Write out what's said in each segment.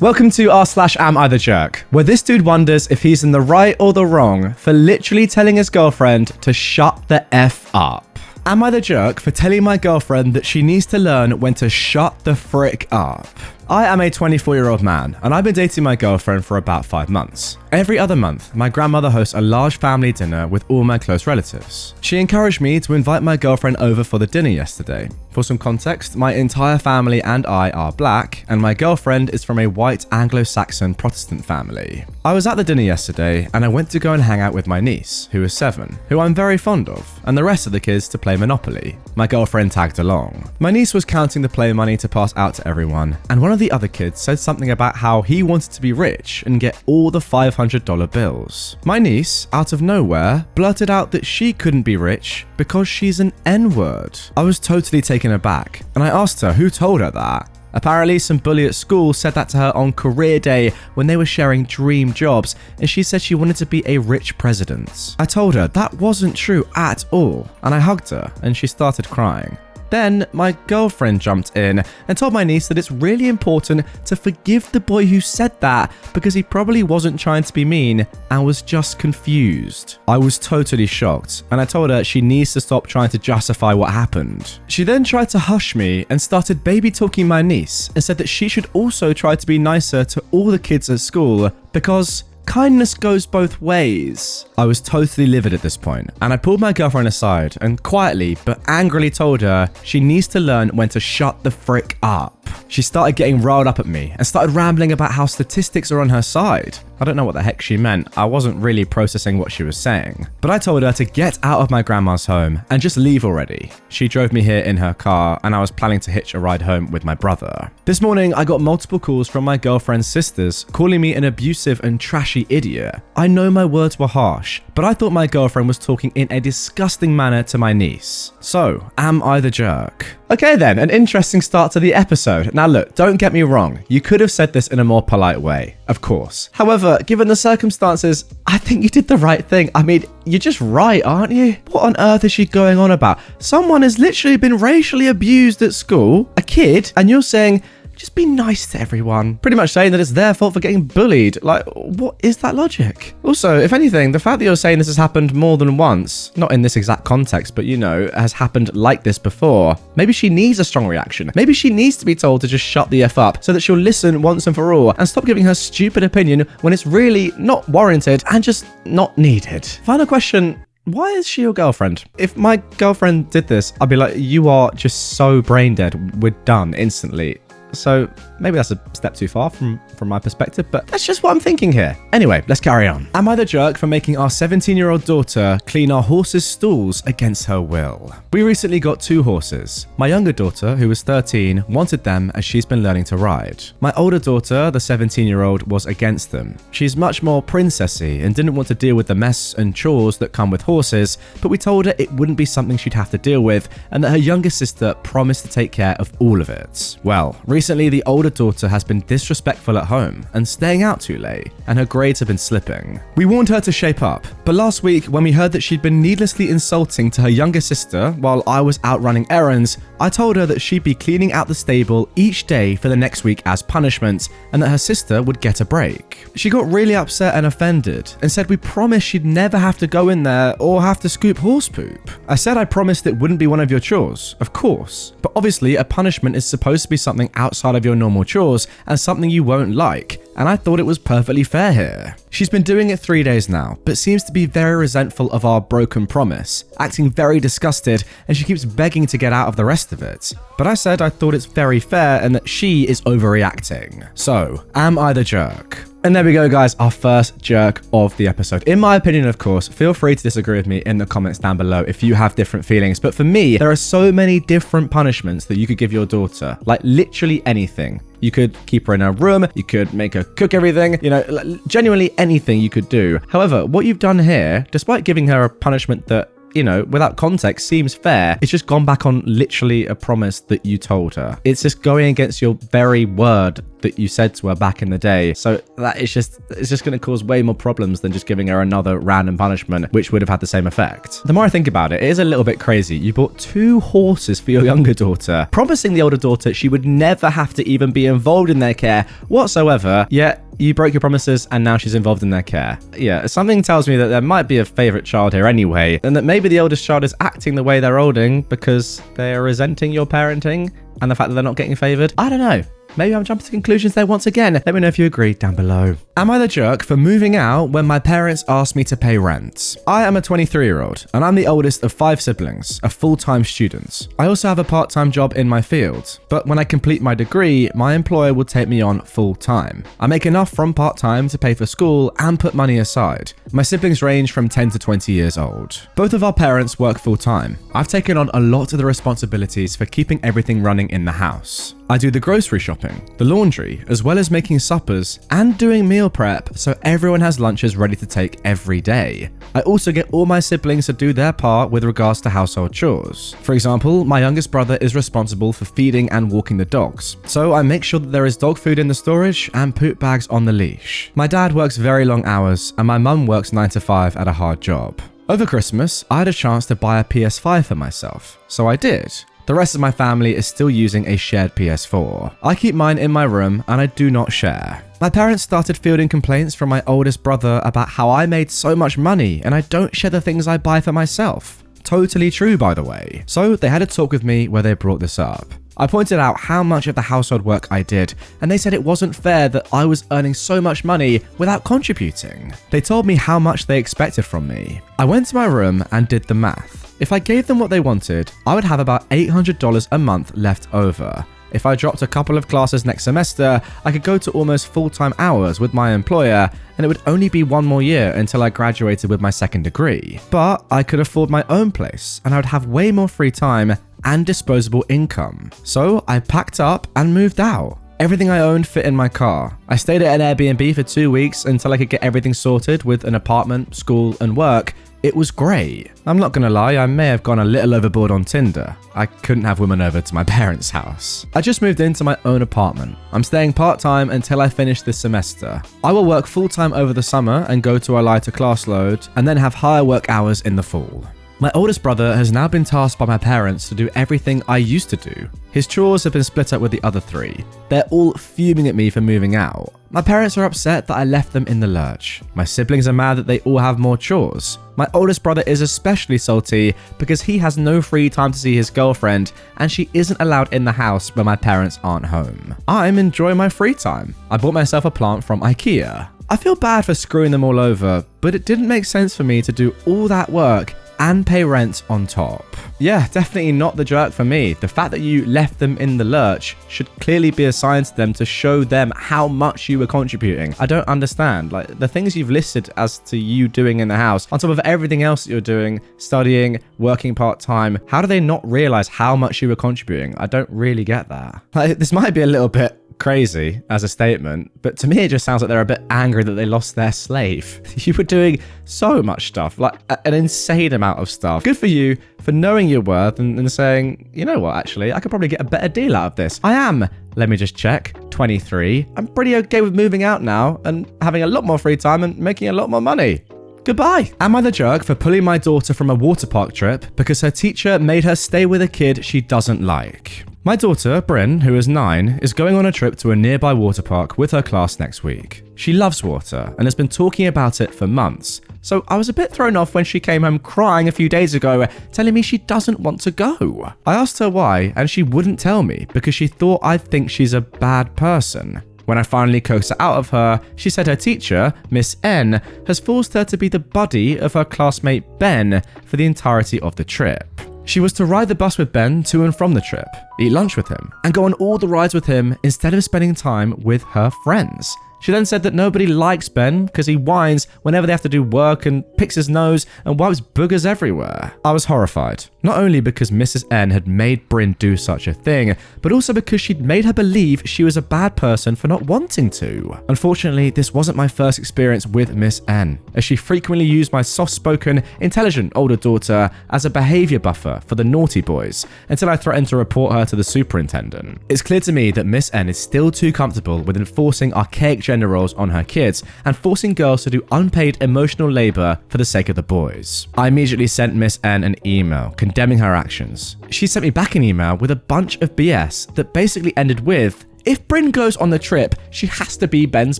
Welcome to r/am I the jerk, where this dude wonders if he's in the right or the wrong for literally telling his girlfriend to shut the F up. Am I the jerk for telling my girlfriend that she needs to learn when to shut the frick up? I am a 24-year-old man, and I've been dating my girlfriend for about 5 months. Every other month, my grandmother hosts a large family dinner with all my close relatives. She encouraged me to invite my girlfriend over for the dinner yesterday. For some context, my entire family and I are black, and my girlfriend is from a white Anglo-Saxon Protestant family. I was at the dinner yesterday, and I went to go and hang out with my niece, who is 7, who I'm very fond of, and the rest of the kids to play Monopoly. My girlfriend tagged along. My niece was counting the play money to pass out to everyone, and one of the other kids said something about how he wanted to be rich and get all the $500 bills. My niece, out of nowhere, blurted out that she couldn't be rich because she's an N-word. I was totally taken aback, and I asked her who told her that. Apparently, some bully at school said that to her on career day when they were sharing dream jobs, and she said she wanted to be a rich president. I told her that wasn't true at all, and I hugged her, and she started crying. Then my girlfriend jumped in and told my niece that it's really important to forgive the boy who said that because he probably wasn't trying to be mean and was just confused. I was totally shocked, and I told her she needs to stop trying to justify what happened. She then tried to hush me and started baby talking my niece and said that she should also try to be nicer to all the kids at school because kindness goes both ways. I was totally livid at this point, and I pulled my girlfriend aside and quietly but angrily told her she needs to learn when to shut the frick up. She started getting riled up at me and started rambling about how statistics are on her side. I don't know what the heck she meant. I wasn't really processing what she was saying. But I told her to get out of my grandma's home and just leave already. She drove me here in her car, and I was planning to hitch a ride home with my brother. This morning, I got multiple calls from my girlfriend's sisters calling me an abusive and trashy idiot. I know my words were harsh, but I thought my girlfriend was talking in a disgusting manner to my niece. So, am I the jerk? Okay then, an interesting start to the episode. Now look, don't get me wrong, you could have said this in a more polite way, of course. However, given the circumstances, I think you did the right thing. I mean, you're just right, aren't you? What on earth is she going on about? Someone has literally been racially abused at school, a kid, and you're saying, just be nice to everyone. Pretty much saying that it's their fault for getting bullied. Like, what is that logic? Also, if anything, the fact that you're saying this has happened more than once, not in this exact context, but you know, has happened like this before, maybe she needs a strong reaction. Maybe she needs to be told to just shut the F up so that she'll listen once and for all and stop giving her stupid opinion when it's really not warranted and just not needed. Final question. Why is she your girlfriend? If my girlfriend did this, I'd be like, you are just so brain dead. We're done instantly. So maybe that's a step too far from my perspective, but that's just what I'm thinking here. Anyway, let's carry on. Am I the jerk for making our 17-year-old daughter clean our horses' stalls against her will? We recently got 2 horses. My younger daughter, who was 13, wanted them as she's been learning to ride. My older daughter, the 17-year-old, was against them. She's much more princessy and didn't want to deal with the mess and chores that come with horses, but we told her it wouldn't be something she'd have to deal with and that her younger sister promised to take care of all of it. Well, recently the older daughter has been disrespectful at home and staying out too late, and her grades have been slipping. We warned her to shape up, but last week when we heard that she'd been needlessly insulting to her younger sister while I was out running errands, I told her that she'd be cleaning out the stable each day for the next week as punishment, and that her sister would get a break. She got really upset and offended and said we promised she'd never have to go in there or have to scoop horse poop. I said I promised it wouldn't be one of your chores, of course, but obviously a punishment is supposed to be something outside of your normal chores and something you won't like, and I thought it was perfectly fair here. She's been doing it 3 days now, but seems to be very resentful of our broken promise, acting very disgusted, and she keeps begging to get out of the rest of it. But I said I thought it's very fair and that she is overreacting. So, am I the jerk? And there we go, guys, our first jerk of the episode. In my opinion, of course, feel free to disagree with me in the comments down below if you have different feelings. But for me, there are so many different punishments that you could give your daughter, like literally anything. You could keep her in her room, you could make her cook everything, you know, genuinely anything you could do. However, what you've done here, despite giving her a punishment that you know, without context, seems fair. It's just gone back on literally a promise that you told her. It's just going against your very word that you said to her back in the day. So that it's just going to cause way more problems than just giving her another random punishment, which would have had the same effect. The more I think about it, it is a little bit crazy. You bought 2 horses for your younger daughter, promising the older daughter she would never have to even be involved in their care whatsoever, yet you broke your promises and now she's involved in their care. Yeah, something tells me that there might be a favourite child here anyway, and that maybe the oldest child is acting the way they're holding because they're resenting your parenting and the fact that they're not getting favoured. I don't know. Maybe I'm jumping to conclusions there once again. Let me know if you agree down below. Am I the jerk for moving out when my parents asked me to pay rent? I am a 23-year-old and I'm the oldest of 5 siblings, a full-time student. I also have a part-time job in my field, but when I complete my degree, my employer will take me on full-time. I make enough from part-time to pay for school and put money aside. My siblings range from 10 to 20 years old. Both of our parents work full-time. I've taken on a lot of the responsibilities for keeping everything running in the house. I do the grocery shopping, the laundry, as well as making suppers and doing meal prep so everyone has lunches ready to take every day. I also get all my siblings to do their part with regards to household chores. For example, my youngest brother is responsible for feeding and walking the dogs, so I make sure that there is dog food in the storage and poop bags on the leash. My dad works very long hours and my mum works 9 to 5 at a hard job. Over Christmas, I had a chance to buy a PS5 for myself, so I did. The rest of my family is still using a shared PS4. I keep mine in my room and I do not share. My parents started fielding complaints from my oldest brother about how I made so much money and I don't share the things I buy for myself. Totally true, by the way. So they had a talk with me where they brought this up. I pointed out how much of the household work I did, and they said it wasn't fair that I was earning so much money without contributing. They told me how much they expected from me. I went to my room and did the math. If I gave them what they wanted, I would have about $800 a month left over. If I dropped a couple of classes next semester, I could go to almost full-time hours with my employer, and it would only be 1 more year until I graduated with my second degree. But I could afford my own place, and I would have way more free time and disposable income. So I packed up and moved out. Everything I owned fit in my car. I stayed at an Airbnb for 2 weeks until I could get everything sorted with an apartment, school, and work. It was great. I'm not gonna lie, I may have gone a little overboard on Tinder. I couldn't have women over to my parents' house. I just moved into my own apartment. I'm staying part-time until I finish this semester. I will work full-time over the summer and go to a lighter class load, and then have higher work hours in the fall. My oldest brother has now been tasked by my parents to do everything I used to do. His chores have been split up with the other 3. They're all fuming at me for moving out. My parents are upset that I left them in the lurch. My siblings are mad that they all have more chores. My oldest brother is especially salty because he has no free time to see his girlfriend and she isn't allowed in the house when my parents aren't home. I'm enjoying my free time. I bought myself a plant from IKEA. I feel bad for screwing them all over, but it didn't make sense for me to do all that work and pay rent on top. Yeah, definitely not the jerk for me. The fact that you left them in the lurch should clearly be a sign to them to show them how much you were contributing. I don't understand. Like, the things you've listed as to you doing in the house, on top of everything else that you're doing, studying, working part-time, how do they not realize how much you were contributing? I don't really get that. Like, this might be a little bit crazy as a statement, but to me it just sounds like they're a bit angry that they lost their slave. You were doing so much stuff, like an insane amount of stuff. Good for you for knowing your worth and saying, you know what, actually, I could probably get a better deal out of this. I am, let me just check, 23. I'm pretty okay with moving out now and having a lot more free time and making a lot more money. Goodbye. Am I the jerk for pulling my daughter from a water park trip because her teacher made her stay with a kid she doesn't like? My daughter, Bryn, who is 9, is going on a trip to a nearby water park with her class next week. She loves water and has been talking about it for months. So I was a bit thrown off when she came home crying a few days ago, telling me she doesn't want to go. I asked her why, and she wouldn't tell me because she thought I'd think she's a bad person. When I finally coaxed it out of her, she said her teacher, Miss N, has forced her to be the buddy of her classmate Ben for the entirety of the trip. She was to ride the bus with Ben to and from the trip. eat lunch with him, and go on all the rides with him instead of spending time with her friends. She then said that nobody likes Ben because he whines whenever they have to do work and picks his nose and wipes boogers everywhere. I was horrified, not only because Mrs. N had made Bryn do such a thing, but also because she'd made her believe she was a bad person for not wanting to. Unfortunately, this wasn't my first experience with Miss N, as she frequently used my soft-spoken, intelligent older daughter as a behavior buffer for the naughty boys, until I threatened to report her to the superintendent. It's clear to me that Miss N is still too comfortable with enforcing archaic gender roles on her kids and forcing girls to do unpaid emotional labor for the sake of the boys. I immediately sent Miss N an email condemning her actions. She sent me back an email with a bunch of BS that basically ended with, if Bryn goes on the trip, she has to be Ben's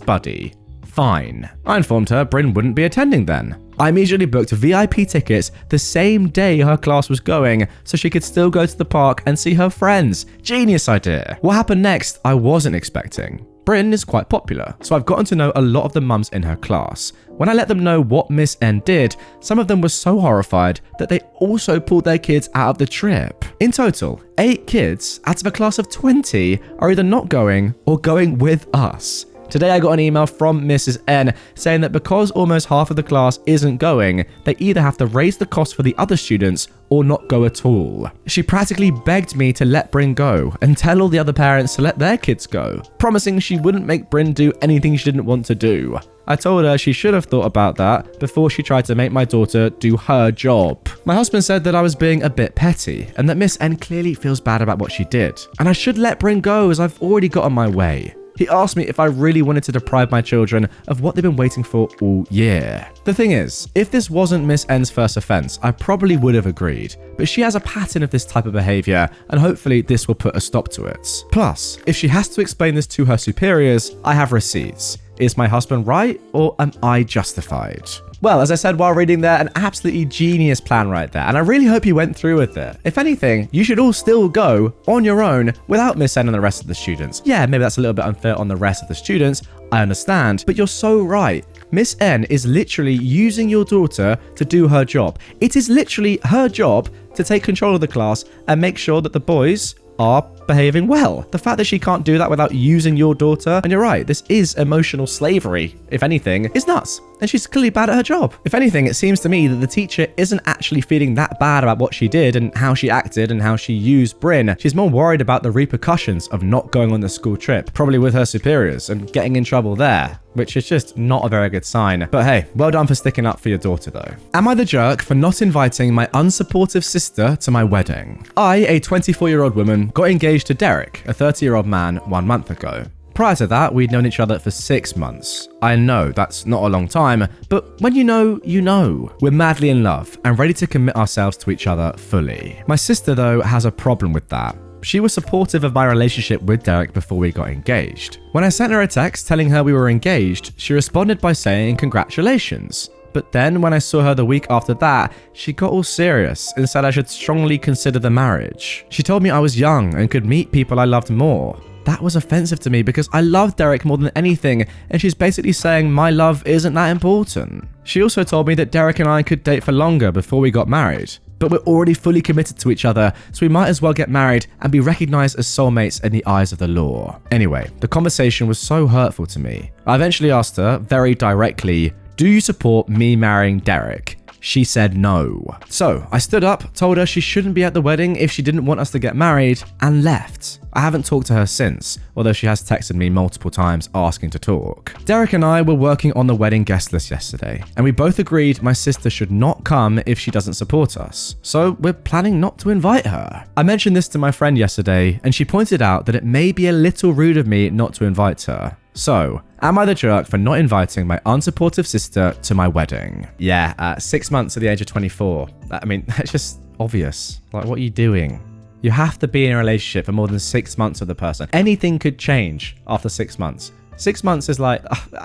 buddy. Fine. I informed her Bryn wouldn't be attending then. I immediately booked VIP tickets the same day her class was going so she could still go to the park and see her friends. Genius idea. What happened next, I wasn't expecting. Bryn is quite popular, so I've gotten to know a lot of the mums in her class. When I let them know what Miss N did, some of them were so horrified that they also pulled their kids out of the trip. In total, 8 kids out of a class of 20 are either not going or going with us. Today I got an email from Mrs. N saying that because almost half of the class isn't going, they either have to raise the cost for the other students or not go at all. She practically begged me to let Bryn go and tell all the other parents to let their kids go, promising she wouldn't make Bryn do anything she didn't want to do. I told her she should have thought about that before she tried to make my daughter do her job. My husband said that I was being a bit petty and that Miss N clearly feels bad about what she did, and I should let Bryn go as I've already got on my way. He asked me if I really wanted to deprive my children of what they've been waiting for all year. The thing is, if this wasn't Miss N's first offense, I probably would have agreed, but she has a pattern of this type of behavior, and hopefully this will put a stop to it. Plus, if she has to explain this to her superiors, I have receipts. Is my husband right, or am I justified? Well, as I said while reading there, an absolutely genius plan right there, and I really hope you went through with it. If anything, you should all still go on your own without Miss N and the rest of the students. Yeah, maybe that's a little bit unfair on the rest of the students, I understand, but you're so right. Miss N is literally using your daughter to do her job. It is literally her job to take control of the class and make sure that the boys are behaving well. The fact that she can't do that without using your daughter, and you're right, this is emotional slavery, if anything, is nuts. And she's clearly bad at her job. If anything, it seems to me that the teacher isn't actually feeling that bad about what she did and how she acted and how she used Bryn. She's more worried about the repercussions of not going on the school trip, probably with her superiors, and getting in trouble there, which is just not a very good sign. But hey, well done for sticking up for your daughter though. Am I the jerk for not inviting my unsupportive sister to my wedding? I, a 24-year-old woman, got engaged to Derek, a 30-year-old man, 1 month ago. Prior to that, we'd known each other for 6 months. I know that's not a long time, but when you know, you know. We're madly in love and ready to commit ourselves to each other fully. My sister, though, has a problem with that. She was supportive of my relationship with Derek before we got engaged. When I sent her a text telling her we were engaged, she responded by saying congratulations. But then when I saw her the week after that, she got all serious and said I should strongly consider the marriage. She told me I was young and could meet people I loved more. That was offensive to me because I love Derek more than anything, and she's basically saying my love isn't that important. She also told me that Derek and I could date for longer before we got married. But we're already fully committed to each other, so we might as well get married and be recognized as soulmates in the eyes of the law. Anyway, the conversation was so hurtful to me. I eventually asked her, very directly, do you support me marrying Derek? She said no. So I stood up, told her she shouldn't be at the wedding if she didn't want us to get married, and left. I haven't talked to her since, although she has texted me multiple times asking to talk. Derek and I were working on the wedding guest list yesterday, and we both agreed my sister should not come if she doesn't support us. So we're planning not to invite her. I mentioned this to my friend yesterday, and she pointed out that it may be a little rude of me not to invite her. So, am I the jerk for not inviting my unsupportive sister to my wedding? Yeah, 6 months at the age of 24. I mean, that's just obvious. Like, what are you doing? You have to be in a relationship for more than 6 months with the person. Anything could change after 6 months. 6 months is like,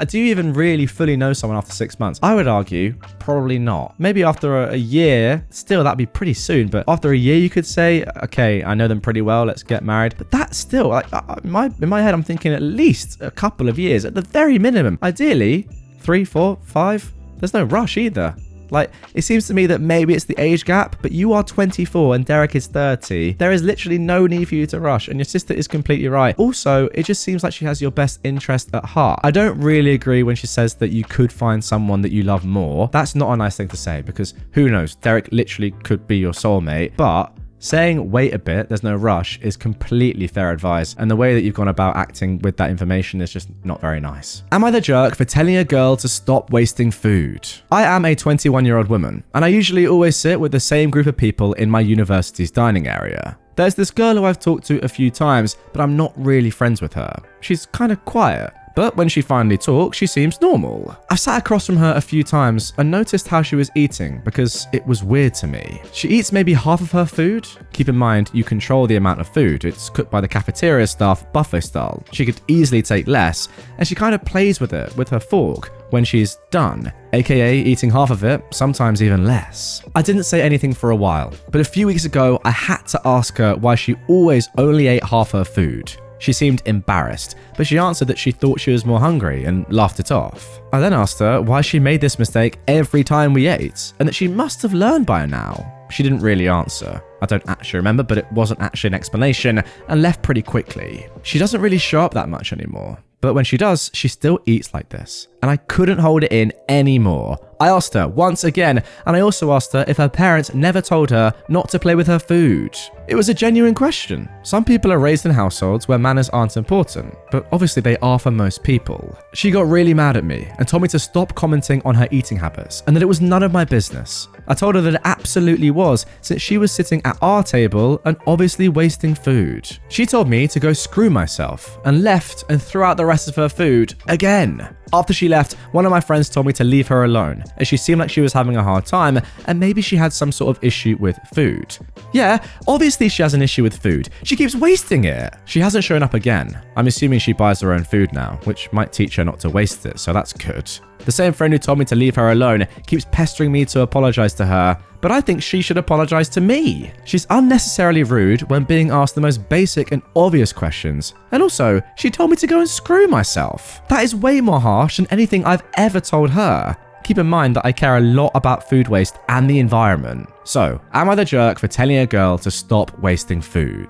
do you even really fully know someone after 6 months? I would argue, probably not. Maybe after a year, still that'd be pretty soon, but after a year you could say, okay, I know them pretty well, let's get married. But that's still, like, in my head I'm thinking at least a couple of years, at the very minimum. Ideally, 3, 4, 5, there's no rush either. Like, it seems to me that maybe it's the age gap, but you are 24 and Derek is 30. There is literally no need for you to rush, and your sister is completely right. Also, it just seems like she has your best interest at heart. I don't really agree when she says that you could find someone that you love more. That's not a nice thing to say, because who knows, Derek literally could be your soulmate, but saying wait a bit, there's no rush, is completely fair advice, and the way that you've gone about acting with that information is just not very nice. Am I the jerk for telling a girl to stop wasting food? I am a 21-year-old woman, and I usually always sit with the same group of people in my university's dining area. There's this girl who I've talked to a few times, but I'm not really friends with her. She's kind of quiet, but when she finally talks, she seems normal. I've sat across from her a few times and noticed how she was eating because it was weird to me. She eats maybe half of her food. Keep in mind, you control the amount of food. It's cooked by the cafeteria staff, buffet style. She could easily take less, and she kind of plays with it with her fork when she's done, aka eating half of it, sometimes even less. I didn't say anything for a while, but a few weeks ago, I had to ask her why she always only ate half her food. She seemed embarrassed, but she answered that she thought she was more hungry and laughed it off. I then asked her why she made this mistake every time we ate, and that she must have learned by now. She didn't really answer. I don't actually remember, but it wasn't actually an explanation, and left pretty quickly. She doesn't really show up that much anymore, but when she does, she still eats like this, and I couldn't hold it in anymore. I asked her once again, and I also asked her if her parents never told her not to play with her food. It was a genuine question. Some people are raised in households where manners aren't important, but obviously they are for most people. She got really mad at me and told me to stop commenting on her eating habits and that it was none of my business. I told her that it absolutely was, since she was sitting at our table and obviously wasting food. She told me to go screw myself and left and threw out the rest of her food again. After she left, one of my friends told me to leave her alone, as she seemed like she was having a hard time and maybe she had some sort of issue with food. Yeah, obviously she has an issue with food. She keeps wasting it. She hasn't shown up again. I'm assuming she buys her own food now, which might teach her not to waste it, so that's good. The same friend who told me to leave her alone keeps pestering me to apologize to her, but I think she should apologize to me. She's unnecessarily rude when being asked the most basic and obvious questions. And also, she told me to go and screw myself. That is way more harsh than anything I've ever told her. Keep in mind that I care a lot about food waste and the environment. So, am I the jerk for telling a girl to stop wasting food?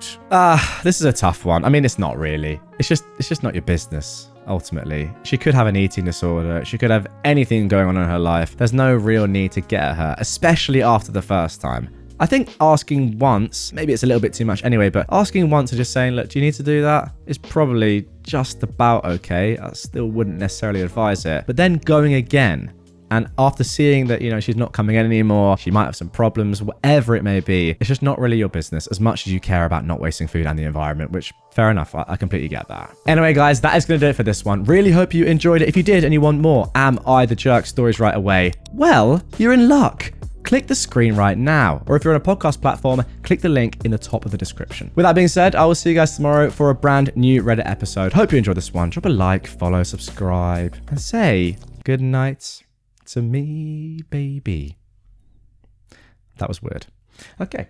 This is a tough one. I mean, it's not really. It's just not your business. Ultimately, she could have an eating disorder. She could have anything going on in her life. There's no real need to get at her, especially after the first time. I think asking once, maybe it's a little bit too much anyway, but asking once and just saying, look, do you need to do that? Is probably just about okay. I still wouldn't necessarily advise it. But then going again, and after seeing that, she's not coming in anymore, she might have some problems, whatever it may be, it's just not really your business as much as you care about not wasting food and the environment, which, fair enough, I completely get that. Anyway, guys, that is going to do it for this one. Really hope you enjoyed it. If you did and you want more Am I the Jerk stories right away, well, you're in luck. Click the screen right now, or if you're on a podcast platform, click the link in the top of the description. With that being said, I will see you guys tomorrow for a brand new Reddit episode. Hope you enjoyed this one. Drop a like, follow, subscribe, and say good night to me, baby. That was weird. Okay.